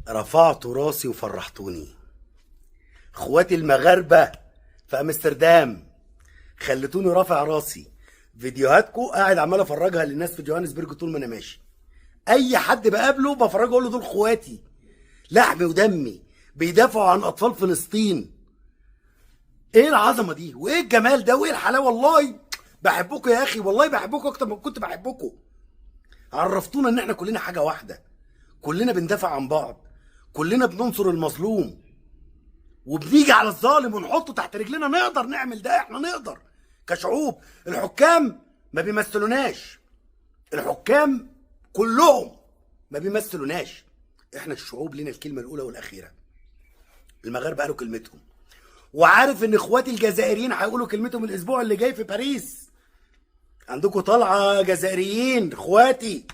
رفعتوا راسي وفرحتوني. اخواتي المغاربة في امستردام خلتوني رافع راسي. فيديوهاتكم قاعد عمال افرجها للناس في جوهانسبرج طول ما انا ماشي. اي حد بقابله بفرجه اقول له دول اخواتي لحمي ودمي بيدافعوا عن اطفال فلسطين. ايه العظمه دي وايه الجمال ده وايه الحلاوه؟ والله بحبكم يا اخي، والله بحبكم اكتر ما كنت بحبكم. عرفتونا ان احنا كلنا حاجه واحده، كلنا بندافع عن بعض، كلنا بننصر المظلوم وبنيجي على الظالم ونحطه تحت رجلنا. نقدر نعمل ده، احنا نقدر كشعوب. الحكام ما بيمثلوناش، الحكام كلهم ما بيمثلوناش. احنا الشعوب لنا الكلمه الاولى والاخيره. المغاربه قالوا كلمتهم، وعارف ان اخواتي الجزائريين هيقولوا كلمتهم الاسبوع اللي جاي في باريس. عندكم طلعه جزائريين اخواتي،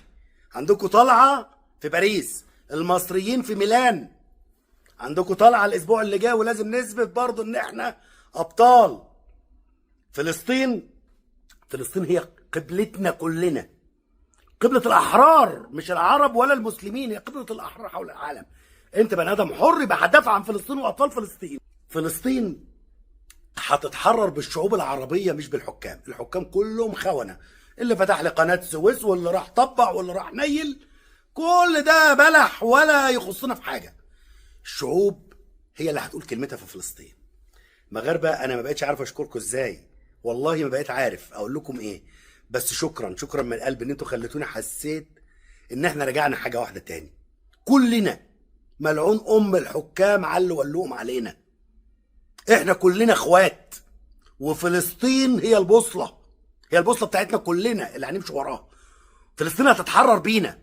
عندكم طلعه في باريس. المصريين في ميلان عندكم طلعه الاسبوع اللي جاي، ولازم نثبت برضو ان احنا ابطال. فلسطين هي قبلتنا كلنا، قبلة الأحرار، مش العرب ولا المسلمين، هي قبلة الأحرار حول العالم. أنت بني آدم حر يبقى هتدافع عن فلسطين وأطفال فلسطين. فلسطين هتتحرر بالشعوب العربية مش بالحكام. الحكام كلهم خونة، اللي فتح لي قناة السويس واللي راح طبع واللي راح نيل، كل ده بلح ولا يخصنا في حاجة. الشعوب هي اللي هتقول كلمتها في فلسطين. مغاربة أنا ما بقتش عارف أشكركم إزاي، والله ما بقيت عارف أقول لكم إيه. بس شكرا من القلب ان انتوا خليتوني حسيت ان احنا رجعنا حاجه واحده تاني. كلنا ملعون الحكام علوا ولوهم علينا. احنا كلنا اخوات، وفلسطين هي البوصله، هي البوصله بتاعتنا كلنا اللي هنمشي وراها. فلسطين هتتحرر بينا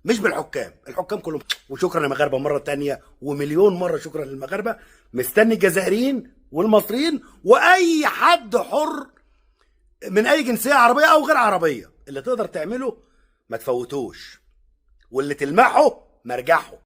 مش بالحكام، الحكام كلهم. وشكرا يا مغاربه مره تانية ومليون مره شكرا للمغاربه. مستني الجزائريين والمصريين واي حد حر من اي جنسيه عربيه او غير عربيه. اللي تقدر تعمله ما تفوتوش، واللي تلمحه مرجحه.